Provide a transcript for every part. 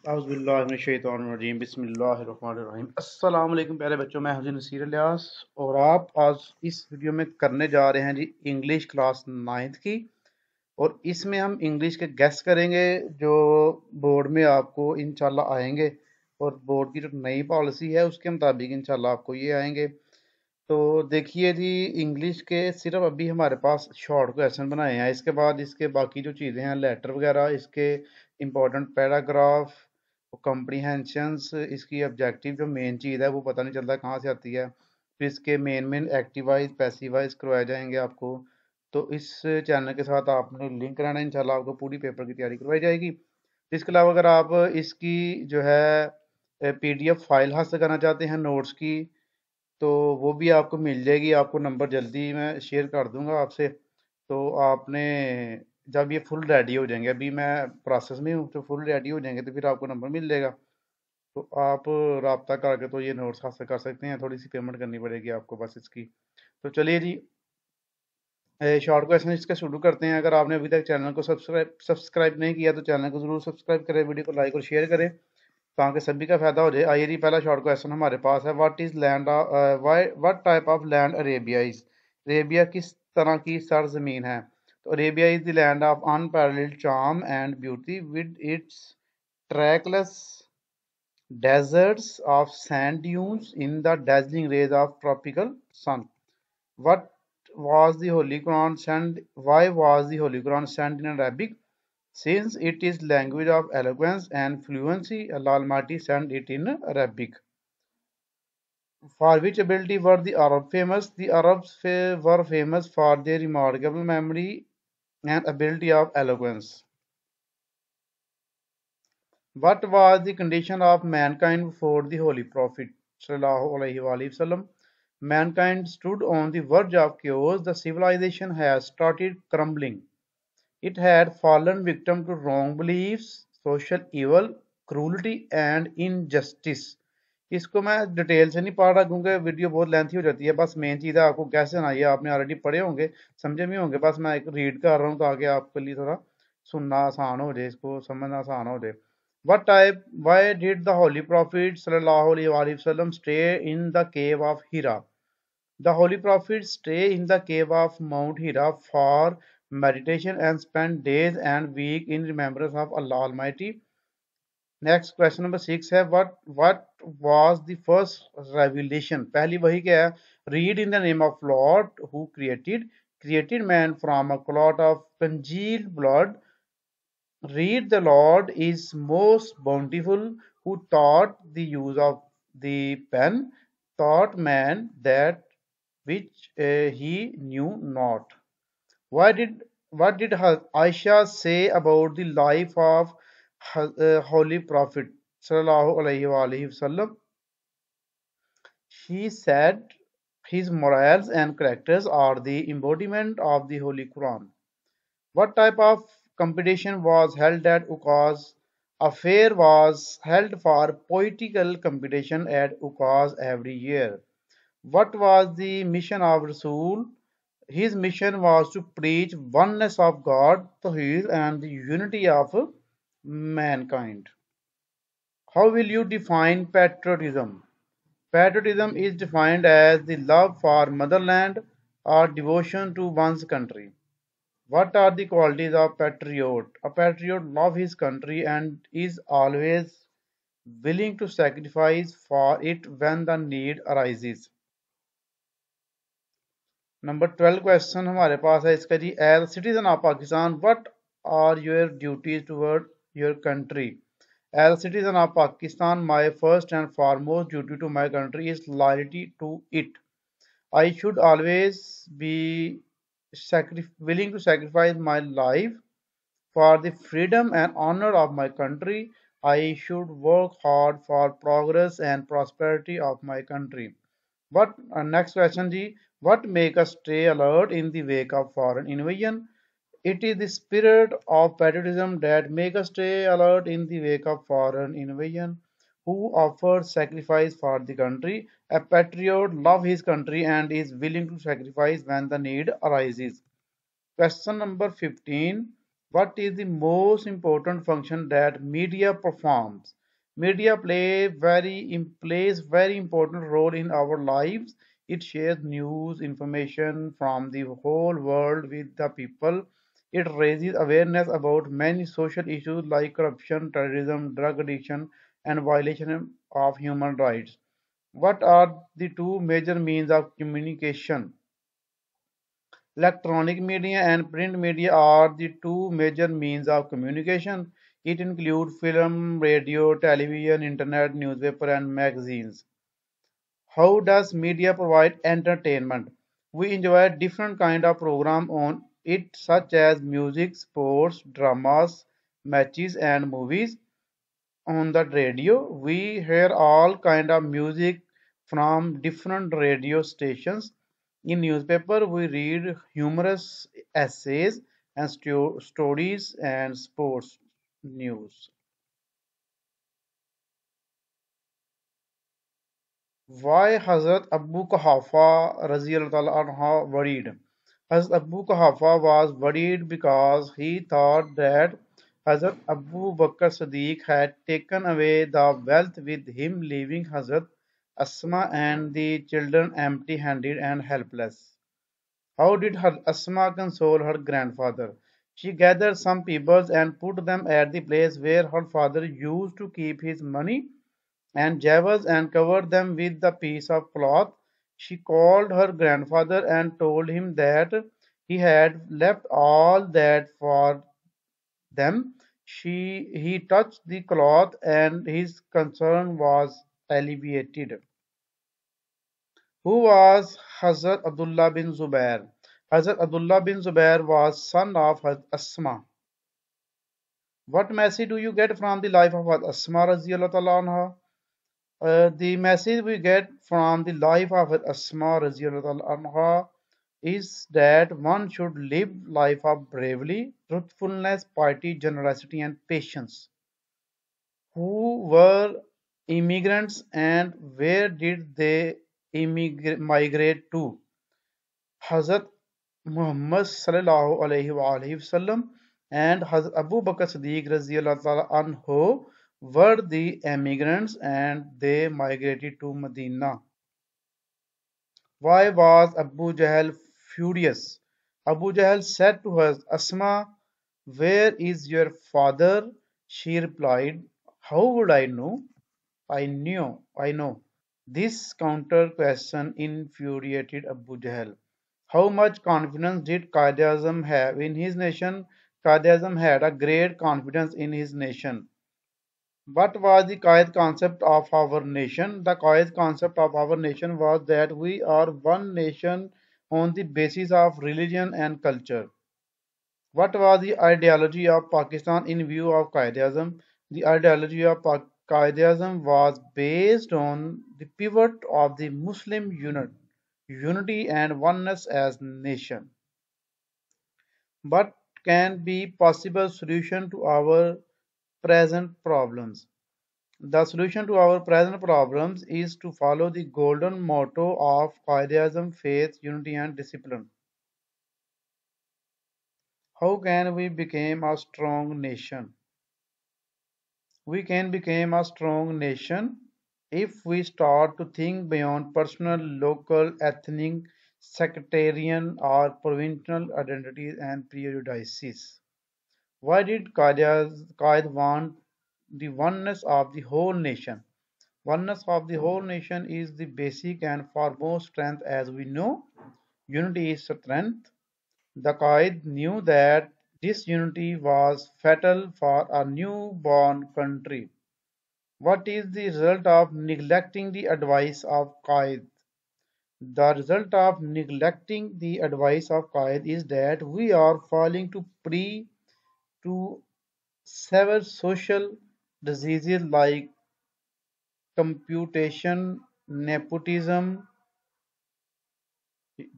औज़ुबिल्लाहिमिनश्शैतानिर्रजीम बिस्मिल्लाहिर्रहमानिर्रहीम। अस्सलाम वालेकुम प्यारे बच्चों, मैं हूं नसीर इलियास और आप आज इस वीडियो में करने जा रहे हैं जी इंग्लिश क्लास 9th की। और इसमें हम इंग्लिश के गेस करेंगे जो बोर्ड में आपको इंशाल्लाह आएंगे, और बोर्ड की जो नई पॉलिसी है उसके मुताबिक इंशाल्लाह आपको ये आएंगे। तो देखिए जी, इंग्लिश के सिर्फ अभी हमारे पास शॉर्ट क्वेश्चन बनाए हैं। इसके बाद इसके बाकी जो चीज़ें हैं, लेटर वगैरह, इसके इम्पोर्टेंट पैराग्राफ, कॉम्प्रीहेंशंस, इसकी ऑब्जेक्टिव जो मेन चीज़ है वो पता नहीं चलता कहाँ से आती है। फिर इसके मेन एक्टिवाइज पैसिवाइज करवाए जाएंगे आपको। तो इस चैनल के साथ आपने लिंक रहना, इंशाल्लाह आपको पूरी पेपर की तैयारी करवाई जाएगी। इसके अलावा अगर आप इसकी जो है PDF फाइल हासिल करना चाहते हैं नोट्स की, तो वो भी आपको मिल जाएगी। आपको नंबर जल्दी मैं शेयर कर दूंगा आपसे। तो आपने जब ये फुल रेडी हो जाएंगे, अभी मैं प्रोसेस में हूँ, तो फुल रेडी हो जाएंगे तो फिर आपको नंबर मिल जाएगा। तो आप रब्ता करके तो ये नोट्स हासिल कर सकते हैं। थोड़ी सी पेमेंट करनी पड़ेगी आपको बस इसकी। तो चलिए जी, शॉर्ट क्वेश्चन इसका शुरू करते हैं। अगर आपने अभी तक चैनल को सब्सक्राइब नहीं किया तो चैनल को जरूर सब्सक्राइब करें, वीडियो को लाइक और शेयर करें ताकि सभी का फायदा हो जाए। आइए जी, पहला शॉर्ट क्वेश्चन हमारे पास है। What is land, what type of land Arabia is? Arabia किस तरह की सरजमीन है? तो Arabia is the land of unparalleled charm and beauty with its trackless deserts of sand dunes in the dazzling rays of tropical sun. What was the Holy Quran sent? Why was the Holy Quran sent in Arabic? Since it is language of eloquence and fluency, Allah Almighty sent it in Arabic. For which ability were the Arabs famous? The Arabs were famous for their remarkable memory and ability of eloquence. What was the condition of mankind before the Holy Prophet Sallallahu Alaihi Wasallam? Mankind stood on the verge of chaos. The civilization has started crumbling. It had fallen victim to wrong beliefs, social evil, cruelty and injustice. इसको मैं detail से नहीं पढ़ रहा क्योंकि video बहुत lengthy हो जाती है। बस मेन चीज़ है आपको कैसे आना है, आपने ऑलरेडी पढ़े होंगे, समझे भी होंगे। बस मैं एक रीड कर रहा हूँ ताकि आपके लिए थोड़ा सुनना आसान हो जाए, इसको समझना आसान हो जाए। What type? Why did the Holy Prophet sallallahu alaihi wasallam stay in the cave of Hira? The Holy Prophet stay in the cave of Mount Hira for meditation and spent days and weeks in remembrance of Allah Almighty. Next question number 6 है what was the first revelation? पहली वही क्या है? Read in the name of Lord who created man from a clot of congealed blood. Read the Lord is most bountiful, who taught the use of the pen, taught man that which he knew not. Why did what did Aisha say about the life of Holy Prophet Sallallahu Alaihi Wasallam? She said his morals and characters are the embodiment of the Holy Quran. What type of competition was held at Ukaz? A fair was held for poetical competition at Ukaz every year. What was the mission of Rasul? His mission was to preach oneness of God, Tawheed, and the unity of mankind. How will you define patriotism? Patriotism is defined as the love for motherland or devotion to one's country. What are the qualities of patriot? A patriot loves his country and is always willing to sacrifice for it when the need arises. Number 12 question हमारे पास है इसका जी। As citizen of Pakistan what are your duties toward your country? As citizen of Pakistan my first and foremost duty to my country is loyalty to it. I should always be willing to sacrifice my life for the freedom and honor of my country. I should work hard for progress and prosperity of my country. What next question ji? What make us stay alert in the wake of foreign invasion? It is the spirit of patriotism that make us stay alert in the wake of foreign invasion. Who offers sacrifice for the country? A patriot loves his country and is willing to sacrifice when the need arises. Question number 15. What is the most important function that media performs? Media plays very important role in our lives. It shares news, information from the whole world with the people. It raises awareness about many social issues like corruption, terrorism, drug addiction, and violation of human rights. What are the two major means of communication? Electronic media and print media are the two major means of communication. It includes film, radio, television, internet, newspaper, and magazines. How does media provide entertainment? We enjoy different kind of program on it such as music, sports, dramas, matches, and movies. On the radio we hear all kind of music from different radio stations. In newspaper we read humorous essays and stories and sports news. Why Hazrat Abu Kuhafa Raziyallahu anha worried? Hazrat Abu Kuhafa was worried because he thought that Hazrat Abu Bakr Siddiq had taken away the wealth with him, leaving Hazrat Asma and the children empty handed and helpless. How did her Asma console her grandfather? She gathered some people and put them at the place where her father used to keep his money and jewels and covered them with the piece of cloth. She called her grandfather and told him that he had left all that for them. He touched the cloth and his concern was alleviated. Who was Hazrat Abdullah bin Zubair? Hazrat Abdullah bin Zubair was son of Hazrat Asma. What message do you get from the life of Hazrat Asma Raziyallahu ta'ala anha? The message we get from the life of Asma Raziyallahu anha is that one should live life of bravery, truthfulness, piety, generosity, and patience. Who were immigrants and where did they migrate to? Hazrat Muhammad sallallahu alaihi wasallam and Hazrat Abu Bakr Siddiq radhiyallahu ta'ala anhu were the emigrants and they migrated to Medina. Why was Abu Jahl furious? Abu Jahl said to her, Asma, where is your father? She replied, how would I know? I know. This counter question infuriated Abu Jahl. How much confidence did Qaid-e-Azam have in his nation? Qaid-e-Azam had a great confidence in his nation. What was the Qaid concept of our nation? The Qaid concept of our nation was that we are one nation on the basis of religion and culture. What was the ideology of Pakistan in view of Qaid-e-Azam? The ideology of Qaid-e-Azam was based on the pivot of the Muslim unity and oneness as nation. What can be possible solution to our present problems? The solution to our present problems is to follow the golden motto of Qaid-e-Azam: faith, unity, and discipline. How can we become a strong nation? We can become a strong nation if we start to think beyond personal, local, ethnic, sectarian, or provincial identities and prejudices. Why did Qaid want the oneness of the whole nation? Oneness of the whole nation is the basic and foremost strength as we know. Unity is strength. The Qaid knew that disunity was fatal for a newborn country. What is the result of neglecting the advice of Qaid? The result of neglecting the advice of Qaid is that we are falling to prey to several social diseases like computation, nepotism,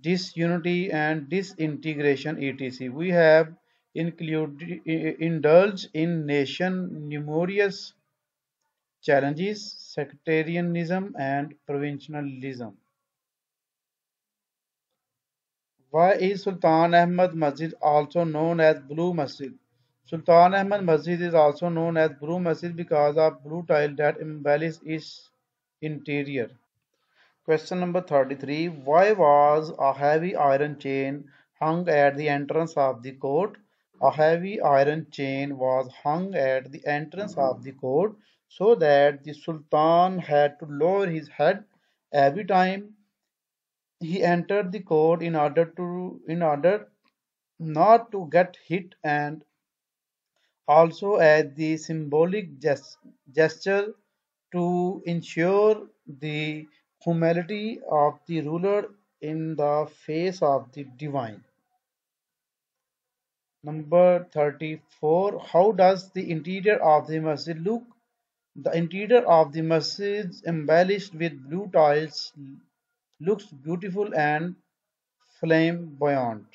disunity, and disintegration, etc. We have indulged in nation numerous challenges, sectarianism, and provincialism. Why is Sultan Ahmad Masjid also known as Blue Masjid? Sultan Ahmed Masjid is also known as Blue Masjid because of blue tile that embellish its interior. Question number 33. Why was a heavy iron chain hung at the entrance of the court? A heavy iron chain was hung at the entrance of the court so that the Sultan had to lower his head every time he entered the court in order not to get hit, and also as the symbolic gesture to ensure the humility of the ruler in the face of the divine. Number 34. How does the interior of the masjid look? The interior of the masjid, embellished with blue tiles, looks beautiful and flamboyant.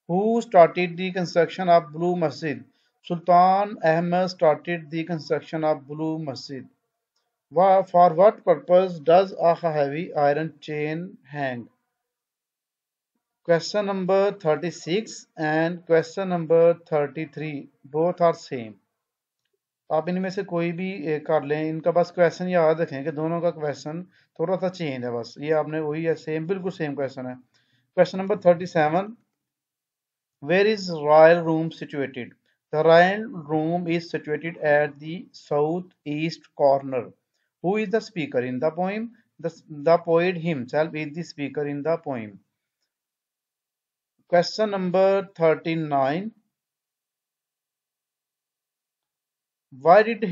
Who started the construction of Blue Masjid? Sultan Ahmed started the construction of Blue Masjid. For what purpose does a heavy iron chain hang? Question number 36 and question number 33 both are same. आप इनमें से कोई भी कर लें, इनका बस question याद रखें कि दोनों का क्वेश्चन थोड़ा सा चेंज है, बस ये आपने वही है, सेम बिल्कुल सेम क्वेश्चन है. Question number 37. Where is royal room situated? The royal room is situated at the southeast corner. Who is the speaker in the poem? The poet himself is the speaker in the poem. Question number 39. Why did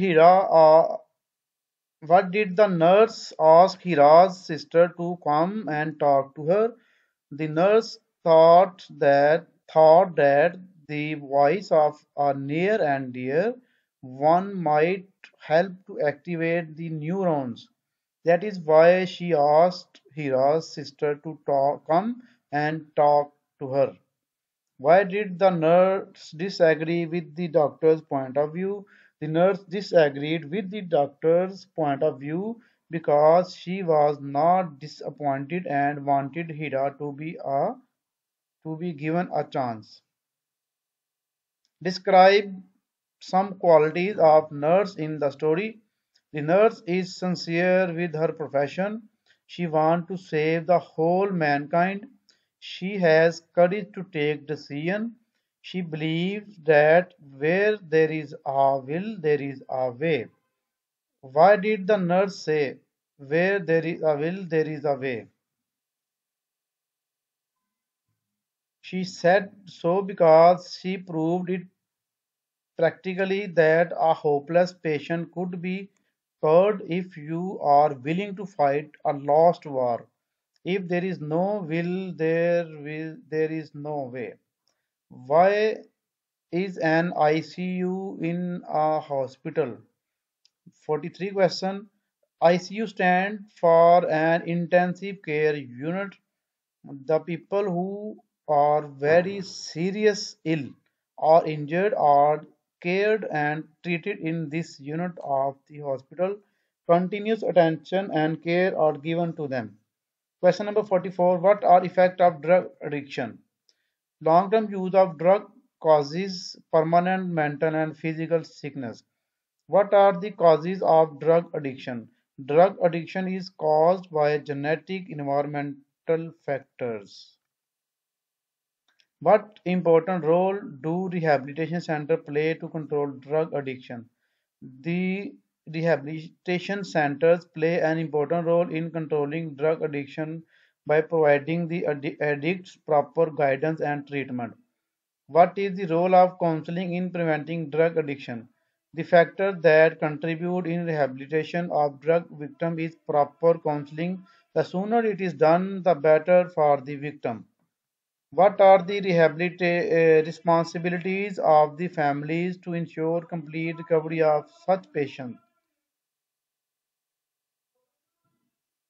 what did the nurse ask Hira's sister to come and talk to her? The nurse thought that the voice of a near and dear one might help to activate the neurons. That is why she asked Hira's sister to come and talk to her. Why did the nurse disagree with the doctor's point of view? The nurse disagreed with the doctor's point of view because she was not disappointed and wanted Hira to be given a chance. Describe some qualities of nurse in the story. The nurse is sincere with her profession. She wants to save the whole mankind. She has courage to take decision. She believes that where there is a will, there is a way. Why did the nurse say, where there is a will, there is a way? She said so because she proved it practically that a hopeless patient could be cured if you are willing to fight a lost war. If there is no there is no way. Why is an ICU in a hospital? 43 question. ICU stand for an intensive care unit. The people who are very serious ill or injured are cared and treated in this unit of the hospital. Continuous attention and care are given to them. Question number 44. What are effects of drug addiction? Long-term use of drug causes permanent mental and physical sickness. What are the causes of drug addiction? Drug addiction is caused by genetic environmental factors. What important role do rehabilitation centers play to control drug addiction? The rehabilitation centers play an important role in controlling drug addiction by providing the addicts proper guidance and treatment. What is the role of counseling in preventing drug addiction? The factor that contribute in rehabilitation of drug victim is proper counseling. The sooner it is done, the better for the victim. What are the responsibilities of the families to ensure complete recovery of such patients?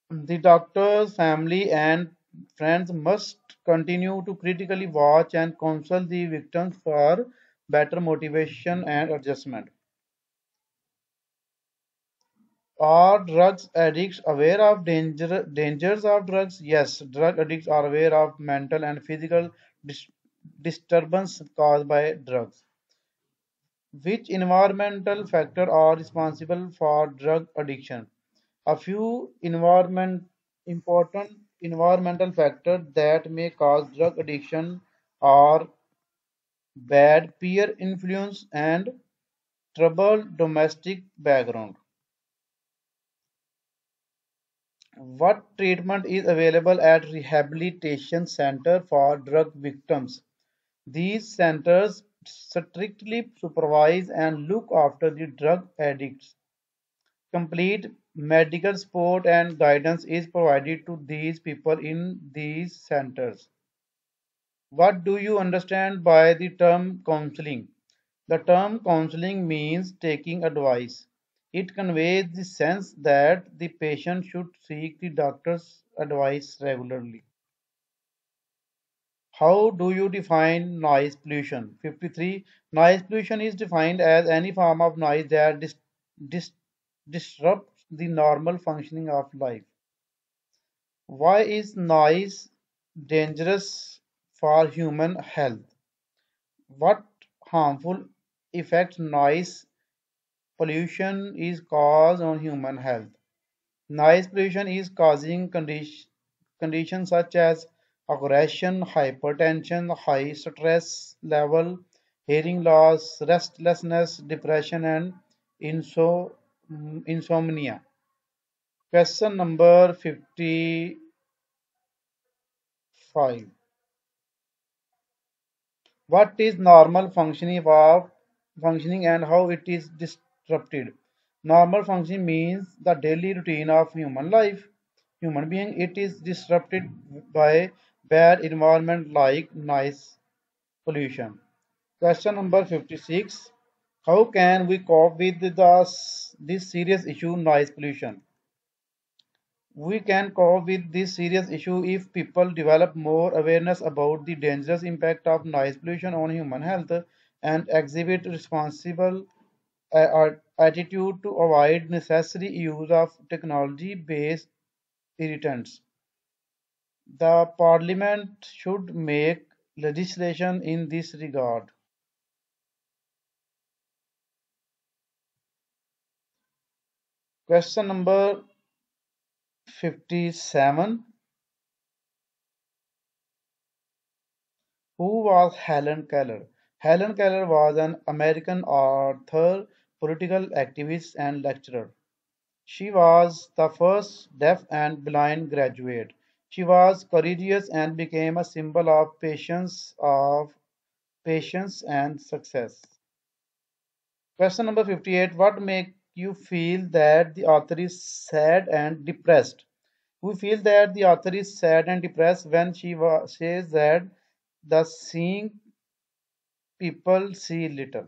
The doctors, family, and friends must continue to critically watch and counsel the victims for better motivation and adjustment. Are drugs addicts aware of dangers of drugs? Yes, drug addicts are aware of mental and physical dis- disturbance caused by drugs. Which environmental factors are responsible for drug addiction? A few important environmental factors that may cause drug addiction are bad peer influence and troubled domestic background. What treatment is available at rehabilitation center for drug victims? These centers strictly supervise and look after the drug addicts. Complete medical support and guidance is provided to these people in these centers. What do you understand by the term counseling? The term counseling means taking advice. It conveys the sense that the patient should seek the doctor's advice regularly. How do you define noise pollution? 53. Noise pollution is defined as any form of noise that dis- disrupts the normal functioning of life. Why is noise dangerous for human health? What harmful effects noise pollution is cause on human health? Noise pollution is causing conditions such as aggression, hypertension, high stress level, hearing loss, restlessness, depression, and insomnia. Question number 55. What is normal functioning and how it is disrupted? Normal functioning means the daily routine of human being. It is disrupted by bad environment like noise pollution. Question number 56. How can we cope with this serious issue, noise pollution? We can cope with this serious issue if people develop more awareness about the dangerous impact of noise pollution on human health and exhibit responsible attitude to avoid necessary use of technology-based irritants. The Parliament should make legislation in this regard. Question number 57. Who was Helen Keller? Helen Keller was an American author, political activist, and lecturer. She was the first deaf and blind graduate. She was courageous and became a symbol of patience and success. Question number 58. What makes you feel that the author is sad and depressed? We feel that the author is sad and depressed when says that the seeing people see little.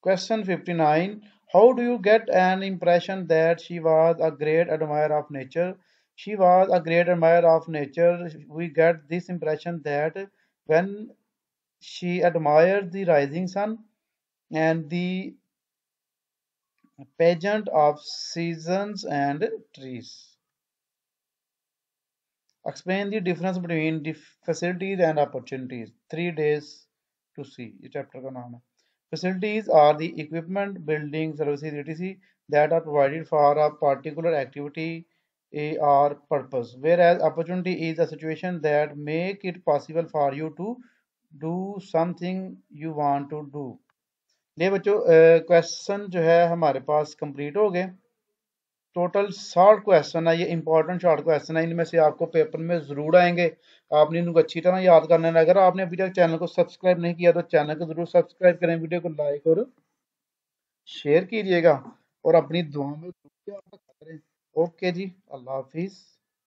Question 59. How do you get an impression that she was a great admirer of nature? She was a great admirer of nature. We get this impression that when she admired the rising sun and the pageant of seasons and trees. Explain the difference between the facilities and opportunities. 3 days to see. ये chapter का नाम है. Facilities are the equipment, buildings, services, etc. that are provided for a particular activity or purpose. Whereas opportunity is a situation that make it possible for you to do something you want to do. ये बच्चों question जो है हमारे पास complete हो गए. Total 60 question है. ये important short question है. इनमें से आपको पेपर में जरूर आएंगे. आपने इनको अच्छी तरह याद करना है. अगर आपने अभी तक चैनल को सब्सक्राइब नहीं किया तो चैनल को जरूर सब्सक्राइब करें, वीडियो को लाइक और शेयर कीजिएगा और अपनी दुआ में याद करें. ओके जी, अल्लाह हाफिज.